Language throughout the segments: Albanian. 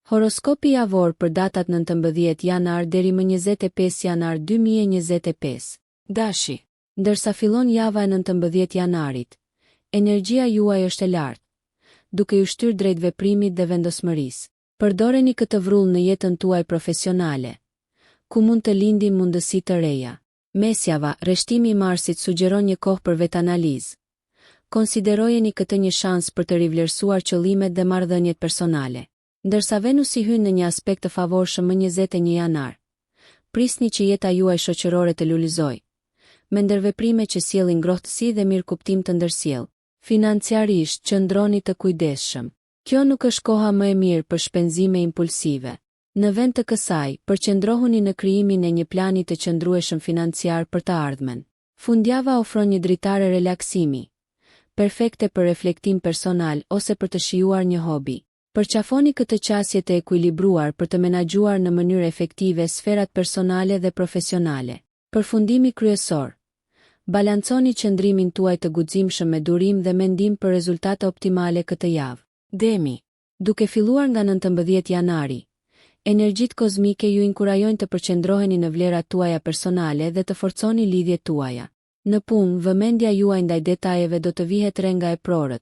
Horoskopi javor për datat 19 janar deri më 25 janar 2025. Dashi. Ndërsa fillon java e 19 janarit, energjia juaj është e lartë, duke ju shtyrë drejt veprimit dhe vendosmërisë. Përdoreni këtë vrull në jetën tuaj profesionale, ku mund të lindin mundësi të reja. Mesjava, rreshtimi i Marsit sugjeron një kohë për vetanalizë. Konsiderojeni këtë një shans për të rivlerësuar qëllimet dhe marrëdhëniet personale. Ndërsa Venusi hyn në një aspekt të favorshëm më 21 janar, prisni që jeta juaj shoqërore të lulëzojë, me ndërveprime që sjellin ngrohtësi dhe mirëkuptim të ndërsjellë. Financiarisht qëndroni të kujdesshëm. Kjo nuk është koha më e mirë për shpenzime impulsive. Në vend të kësaj, përqendrohuni në krijimin e një plani të qëndrueshëm financiar për të ardhmen. Fundjava ofron një dritare relaksimi, perfekte për reflektim personal ose për të shijuar një hobi. Përqafoni këtë qasje të ekuilibruar për të menaxhuar në mënyrë efektive sferat personale dhe profesionale. Përfundimi kryesor. Balanconi qëndrimin tuaj të guximshëm me durim dhe mendim për rezultate optimale këtë javë. Demi. Duke filluar nga 19 janari, energjitë kozmike ju inkurajojnë të përqendroheni në vlerat tuaja personale dhe të forconi lidhjet tuaja. Në punë, vëmendja juaj ndaj detajeve do të vihet re nga e prorët,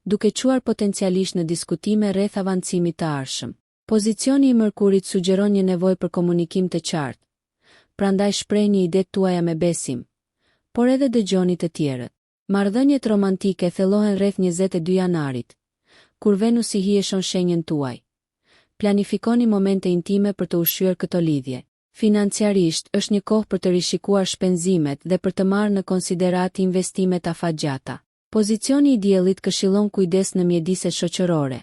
duke quar potencialisht në diskutime rreth avancimit të ardhshëm. Pozicioni i Mërkurit sugjeron një nevojë për komunikim të qartë, prandaj shprehni idetë tuaja me besim, por edhe dëgjoni të tjerët. Marrëdhëniet romantike thellohen rreth 22 janarit, kur Venusi hieshon shenjën tuaj. Planifikoni momente intime për të ushqyer këto lidhje. Financiarisht është një kohë për të rishikuar shpenzimet dhe për të marrë në konsiderat investimet afatgjata. Pozicioni i diellit këshillon kujdes në mjediset shoqërore.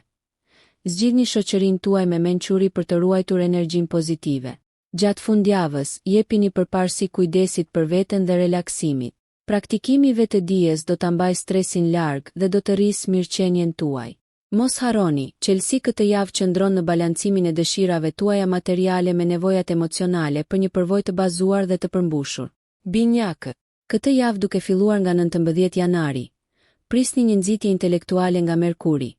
Zgjidhni shoqërinë tuaj me mençuri për të ruajtur energjinë pozitive. Gjatë fundjavës, jepini përparësi kujdesit për veten dhe relaksimit. Praktikimi vetëdijes do ta mbajë stresin larg dhe do të rrisë mirëqenien tuaj. Mos harroni, Çelësi këtë javë qëndron në balancimin e dëshirave tuaja materiale me nevojat emocionale për një përvojë të bazuar dhe të përmbushur. Binjakë. Këtë javë duke filluar nga 19 janari, prisni një nxitje intelektuale nga Merkuri,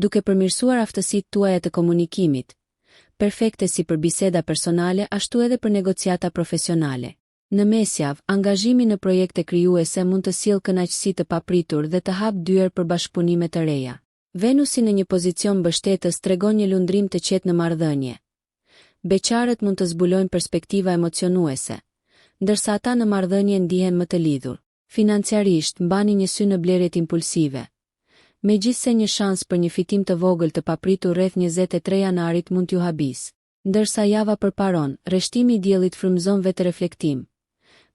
duke përmirësuar aftësitë tuaja të komunikimit, perfekte si për biseda personale ashtu edhe për negociata profesionale. Në mesjavë, angazhimi në projekte krijuese mund të sjellë kënaqësi të papritur dhe të hapë dyer për bashkëpunime të reja. Venusi në një pozicion mbështetës tregon një lundrim të qetë në marrëdhënie. Beqarët mund të zbulojnë perspektiva emocionuese, ndërsa ata në marrëdhënie ndihen më të lidhur. Financiarisht mbani një sy në blerjet impulsive. Megjithse një shans për një fitim të vogël të papritur rreth 23 janarit mund t'ju habis. Ndërsa java përparon, rreshtimi i diellit frymëzon vetë-reflektim.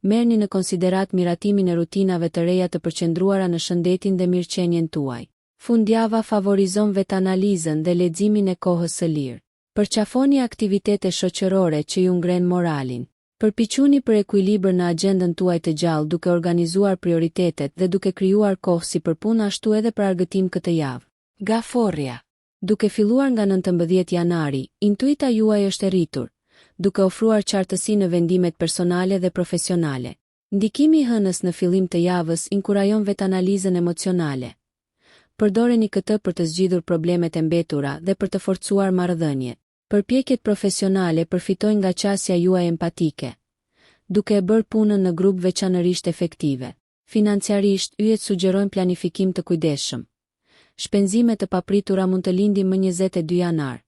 Merrni në konsiderat miratimin e rutinave të reja të përqendruara në shëndetin dhe mirëqenien tuaj. Fundjava favorizon vetanalizën dhe leximin e kohës së lirë. Përqafoni aktivitete shoqërore që ju ngren moralin. Përpiquni për ekuilibër në agjendën tuaj të gjallë duke organizuar prioritetet dhe duke krijuar kohë si për punë ashtu edhe për argëtim këtë javë. Gaforria. Duke filluar nga 19 janari, intuita juaj është e rritur, duke ofruar qartësi në vendimet personale dhe profesionale. Ndikimi i hënës në fillim të javës inkurajon vetanalizën emocionale. Përdoreni këtë për të zgjidhur problemet e mbetura dhe për të forcuar marrëdhëniet. Përpjekjet profesionale përfitojnë nga qasja juaj empatike, duke e bërë punën në grup veçanërisht efektive. Financiarisht, yjet sugjerojnë planifikim të kujdesshëm. Shpenzime të papritura mund të lindin më 22 janar,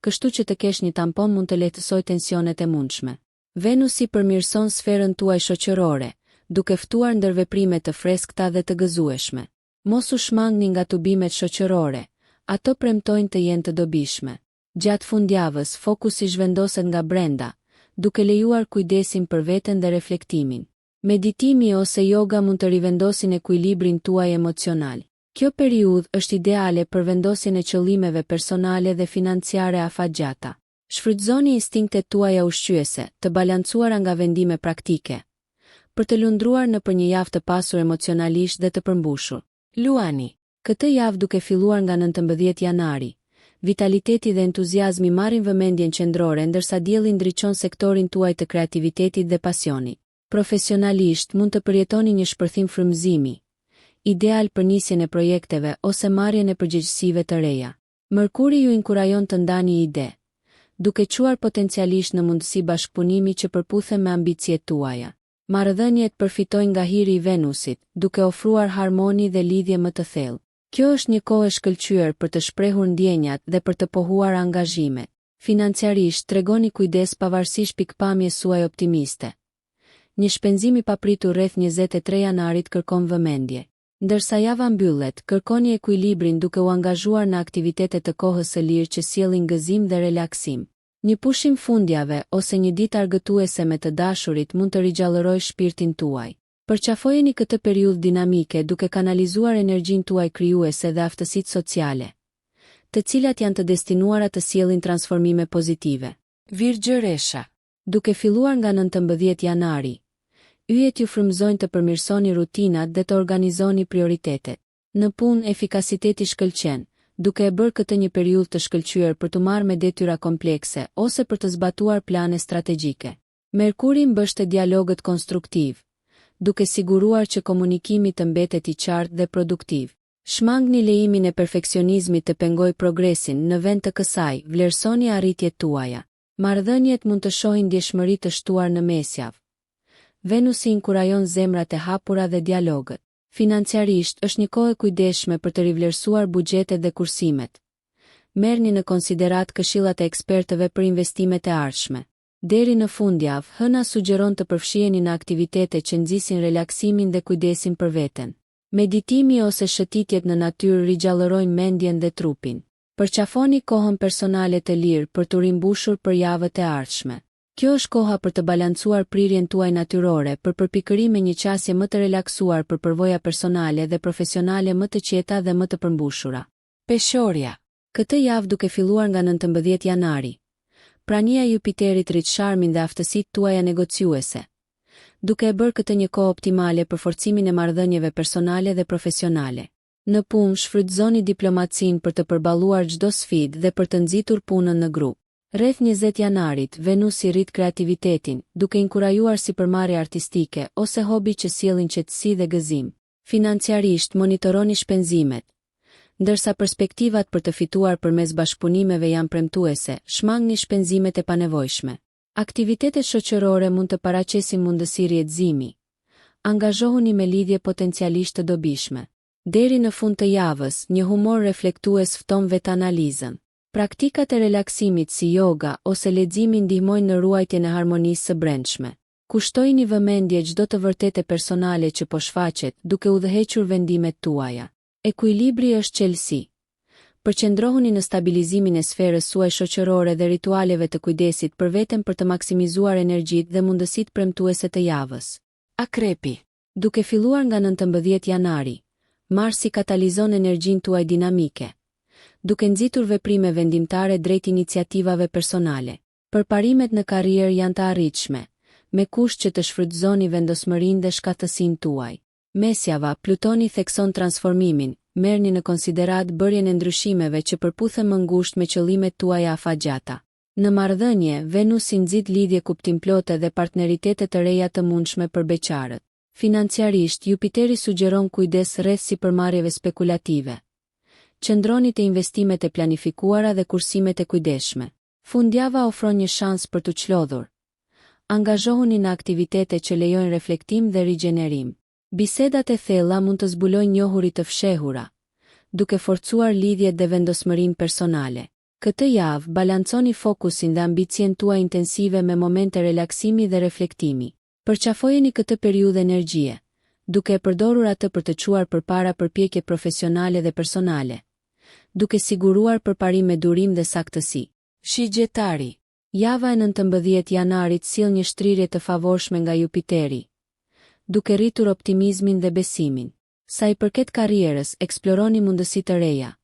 kështu që të kesh një tampon mund të lehtësojë tensionet e mundshme. Venusi përmirëson sferën tuaj shoqërore, duke ftuar ndërveprime të freskëta dhe të gëzueshme. Mos u shmangni nga tubimet shoqërore, ato premtojnë të jenë të dobishme. Gjatë fundjavës, fokusi zhvendoset nga brenda, duke lejuar kujdesin për veten dhe reflektimin. Meditimi ose yoga mund të rivendosin ekuilibrin tuaj emocional. Kjo periudhë është ideale për vendosjen e qëllimeve personale dhe financiare afatgjata. Shfrytëzoni instinktet tuaja ushqyese, të balancuara nga vendime praktike, për të lundruar nëpër një javë të pasur emocionalisht dhe të përmbushur. Luani. Këtë javë duke filluar nga 19 janari, vitaliteti dhe entuziazmi marrin vëmendjen qendrore ndërsa dielli ndriçon sektorin tuaj të kreativitetit dhe pasionit. Profesionalisht mund të përjetoni një shpërthim frymëzimi, ideal për nisjen e projekteve ose marrjen e përgjegjësive të reja. Mërkuri ju inkurajon të ndani ide, duke quar potencialisht në mundësi bashkëpunimi që përputhen me ambicjet tuaja. Marrëdhëniet përfitojnë nga hiri i Venusit, duke ofruar harmoni dhe lidhje më të thellë. Kjo është një kohë e shkëlqyer për të shprehur ndjenjat dhe për të pohuar angazhimet. Financiarisht tregoni kujdes pavarësisht pikpamjes suaj optimiste. Një shpenzim i papritur rreth 23 janarit kërkon vëmendje. Ndërsa java mbyllet, kërkoni ekuilibrin duke u angazhuar në aktivitete të kohës së lirë që sjellin gëzim dhe relaksim. Një pushim fundjave ose një ditë argëtuese me të dashurit mund të rigjallërojë shpirtin tuaj. Përqafojeni këtë periudhë dinamike duke kanalizuar energjinë tuaj krijuese dhe aftësitë sociale, të cilat janë të destinuara të sjellin transformime pozitive. Virgjëresha. Duke filluar nga 19 janari, yjet ju frymëzojnë të përmirësoni rutinat dhe të organizoni prioritetet. Në punë efikasiteti shkëlqen, duke e bërë këtë një periudhë të shkëlqyer për të marrë me detyra komplekse ose për të zbatuar plane strategjike. Merkuri mbështet dialogët konstruktiv, duke siguruar që komunikimi të mbetet i qartë dhe produktiv. Shmangni lejimin e perfeksionizmit të pengojë progresin, në vend të kësaj, vlerësoni arritjet tuaja. Marrëdhëniet mund të shohin ndjeshmëri të shtuar në mesjavë. Venusi inkurajon zemrat e hapura dhe dialogët. Financiarisht është një kohë e kujdesshme për të rivlerësuar buxhetet dhe kursimet. Merrni në konsiderat këshillat e ekspertëve për investimet e ardhshme. Deri në fundjavë, hëna sugjeron të përfshiheni në aktivitete që nxisin relaksimin dhe kujdesin për veten. Meditimi ose shëtitjet në natyrë rigjallërojnë mendjen dhe trupin. Përqafoni kohën personale të lirë për të rimbushur për javët e ardhshme. Kjo është koha për të balancuar prirjen tuaj natyrore për përpikërim me një qasje më të relaksuar për përvoja personale dhe profesionale më të qeta dhe më të përmbushura. Peshorja. Këtë javë duke filluar nga 19 janari, prania e Jupiterit rrit sharmin dhe aftësitë tuaja negociuese, duke e bërë këtë një kohë optimale për forcimin e marrëdhënieve personale dhe profesionale. Në punë shfrytëzoni diplomacinë për të përballuar çdo sfidë dhe për të nxitur punën në grup. Rreth 20 janarit, Venusi rrit kreativitetin, duke inkurajuar sipërmarrje artistike ose hobi që sjellin qetësi dhe gëzim. Financiarisht monitoroni shpenzimet. Ndërsa perspektivat për të fituar përmes bashkëpunimeve janë premtuese, shmangni shpenzimet e panevojshme. Aktivitetet shoqërore mund të paraqesin mundësi rrjedhëzimi. Angazhohuni me lidhje potencialisht të dobishme. Deri në fund të javës, një humor reflektues fton vetanalizën. Praktikat e relaksimit si yoga ose leximi ndihmojnë në ruajtjen e harmonisë së brendshme. Kushtojini vëmendje çdo të vërtetë personale që po shfaqet, duke udhëhequr vendimet tuaja. Ekuilibri është qelësi. Përqendrohuni në stabilizimin e sferës suaj shoqërore dhe ritualeve të kujdesit për veten për të maksimizuar energjitë dhe mundësitë premtuese të javës. Akrepi. Duke filluar nga 19 janari, Marsi katalizon energjinë tuaj dinamike, duke nxitur veprime vendimtare drejt iniciativave personale. Përparimet në karrierë janë të arritshme, me kusht që të shfrytëzoni vendosmërinë dhe shkathësinë tuaj. Mesjava, Plutoni thekson transformimin, merrni në konsiderat bërjen e ndryshimeve që përputhen më ngushtë me qëllimet tuaja afatgjata. Në marrëdhënie, Venusi nxit lidhje kuptimplote dhe partneritete të reja të mundshme për beqarët. Financiarisht, Jupiteri sugjeron kujdes rreth sipërmarrjeve spekulative. Qëndroni te investimet e planifikuara dhe kursimet e kujdesshme. Fundjava ofron një shans për të çlodhur. Angazhohuni në aktivitete që lejojnë reflektim dhe rigjenerim. Bisedat e thella mund të zbulojnë njohuri të fshehura, duke forcuar lidhjet dhe vendosmërinë personale. Këtë javë, balanconi fokusin dhe ambicien tuaj intensive me momente relaksimi dhe reflektimi. Përqafojeni këtë periudhë energjie, duke e përdorur atë për të çuar përpara përpjekje profesionale dhe personale, duke siguruar përparim me durim dhe saktësi. Shigjetari. Java e 19 janarit sill një shtrirje të favorshme nga Jupiteri, duke rritur optimizmin dhe besimin. Sa i përket karrierës, eksploroni mundësi të reja.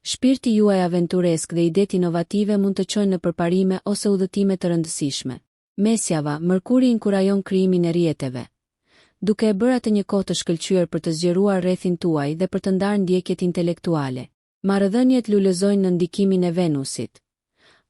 Shpirti juaj aventuresk dhe idetë inovative mund të çojnë në përparime ose udhëtime të rëndësishme. Mesjava, Mërkuri inkurajon krijimin e rrjeteve, duke e bërë atë një kohë të shkëlqyer për të zgjeruar rrethin tuaj dhe për të ndarë ndjekjet intelektuale. Marrëdhëniet lulëzojnë në ndikimin e Venusit.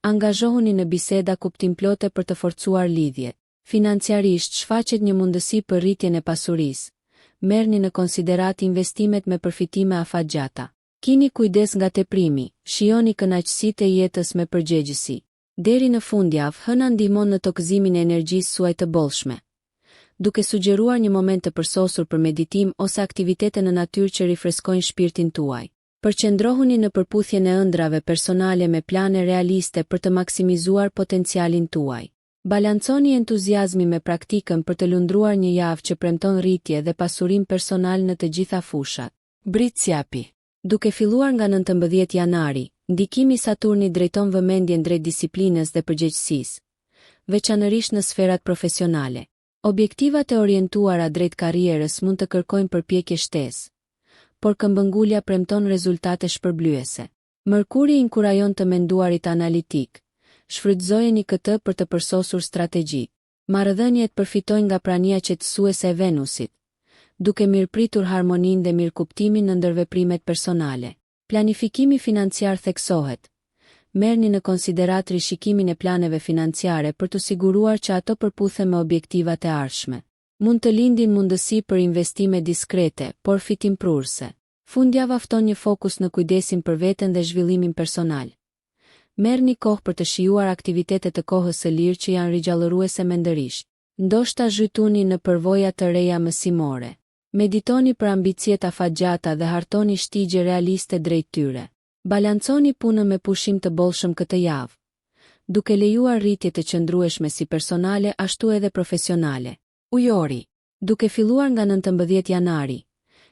Angazhohuni në biseda kuptimplote për të forcuar lidhjet. Financiarisht shfaqet një mundësi për rritjen e pasurisë. Merrni në konsiderat investimet me përfitime afatgjata. Kini kujdes nga teprimi, shijoni kënaqësitë e jetës me përgjegjësi. Deri në fundjavë, hëna ndihmon në tokëzimin e energjisë suaj të bollshme, duke sugjeruar një moment të përsosur për meditim ose aktivitete në natyrë që rifreskojnë shpirtin tuaj. Përqendrohuni në përputhjen e ëndrave personale me plane realiste për të maksimizuar potencialin tuaj. Balanconi entuziazmi me praktikën për të lundruar një javë që premton rritje dhe pasurim personal në të gjitha fushat. Britsjapi. Duke filluar nga 19 janari, ndikimi i Saturnit drejton vëmendjen drejt disiplinës dhe përgjegjësisë, veçanërisht në sferat profesionale. Objektivat e orientuara drejt karrierës mund të kërkojnë përpjekje shtesë, por këmbëngulja premton rezultate shpërblyese. Mërkuri inkurajon të menduarit analitik. Shfrytëzojeni këtë për të përsosur strategji. Marrëdhëniet përfitojnë nga prania qetësuese e Venusit, duke mirëpritur harmoninë dhe mirëkuptimin në ndërveprimet personale. Planifikimi financiar theksohet. Merrni në konsiderat rishikimin e planeve financiare për të siguruar që ato përputhen me objektivat e ardhshme. Mund të lindin mundësi për investime diskrete, por fitimprurse. Fundjava fton një fokus në kujdesin për veten dhe zhvillimin personal. Merrni kohë për të shijuar aktivitete të kohës së lirë që janë rigjallëruese mendërisht. Ndoshta zhytuni në përvoja të reja mësimore. Meditoni për ambicjet afatgjata dhe hartoni shtigje realiste drejt tyre. Balanconi punën me pushim të bollshëm këtë javë, duke lejuar rritje të qëndrueshme si personale ashtu edhe profesionale. Ujori. Duke filluar nga 19 janari,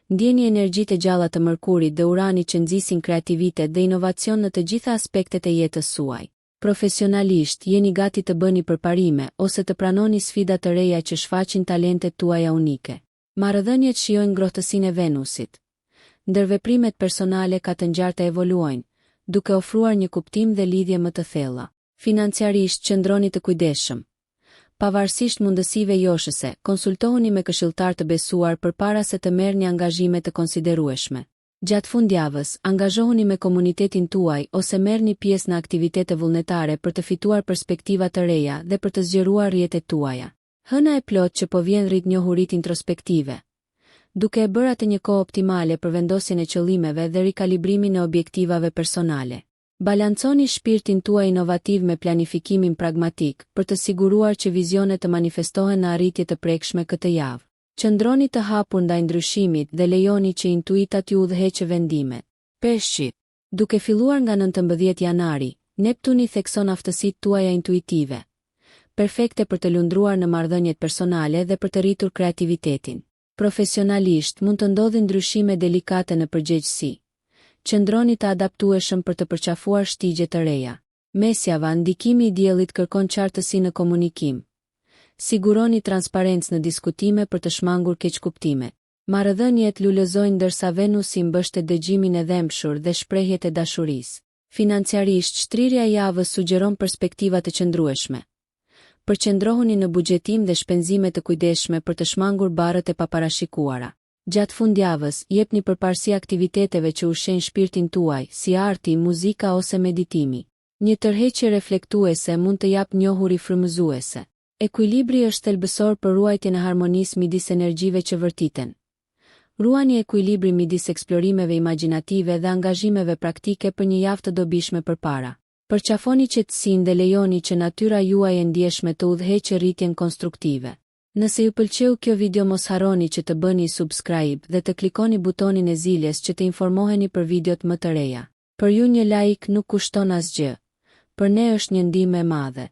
ndjeni energjitë e gjalla të Mërkurit dhe Uranit që nxisin kreativitet dhe inovacion në të gjitha aspektet e jetës suaj. Profesionalisht, jeni gati të bëni përparime ose të pranoni sfida të reja që shfaqin talentet tuaja unike. Marrëdhëniet shijojnë ngrohtësinë e Venusit. Ndërveprimet personale ka të ngjarta evoluojnë, duke ofruar një kuptim dhe lidhje më të thella. Financiarisht, qëndroni të kujdesshëm. Pavarësisht mundësive joshëse, konsultohuni me këshilltar të besuar përpara se të merrni angazhime të konsiderueshme. Gjatë fundjavës, angazhohuni me komunitetin tuaj ose merrni pjesë në aktivitete vullnetare për të fituar perspektiva të reja dhe për të zgjeruar rrjetet tuaja. Hëna e plot që po vjen rrit njohurit introspektive, duke e bërë atë një kohë optimale për vendosjen e qëllimeve dhe rikalibrimin e objektivave personale. Balanconi shpirtin tuaj inovativ me planifikimin pragmatik për të siguruar që vizionet të manifestohen në arritje të prekshme këtë javë. Qëndroni të hapur ndaj ndryshimit dhe lejoni që intuitat ju udhëheqë vendimet. Peshqit. Duke filluar nga 19 janari, Neptuni thekson aftësitë tuaja intuitive, perfekte për të lundruar në marrëdhëniet personale dhe për të rritur kreativitetin. Profesionalisht mund të ndodhin ndryshime delikate në përgjegjësi. Qëndroni të adaptueshëm për të përqafuar shtigje të reja. Mesjava, ndikimi i diellit kërkon qartësi në komunikim. Siguroni transparencë në diskutime për të shmangur keqkuptimet. Marrëdhëniet lulëzojnë ndërsa Venusi mbështet dëgjimin e dhëmshur dhe shprehjet e dashurisë. Financiarisht, shtrirja e javës sugjeron perspektiva të qëndrueshme. Përqendrohuni në buxhetim dhe shpenzime të kujdesshme për të shmangur barrët e paparashikuara. Gjatë fundjavës, jepni përparësi aktiviteteve që ushqejnë shpirtin tuaj, si arti, muzika ose meditimi. Një tërheqje reflektuese mund të japë njohuri frymëzuese. Ekuilibri është thelbësor për ruajtjen e harmonisë midis energjive që vërtiten. Ruani ekuilibri midis eksplorimeve imagjinative dhe angazhimeve praktike për një javë të dobishme përpara. Përqafoni qetësinë dhe lejoni që natyra juaj e ndjeshme të udhëheqë rritjen konstruktive. Nëse ju pëlqeu kjo video, mos harroni që të bëni subscribe dhe të klikoni butonin e ziljes që të informoheni për videot më të reja. Për ju një like nuk kushton asgjë. Për ne është një ndihmë e madhe.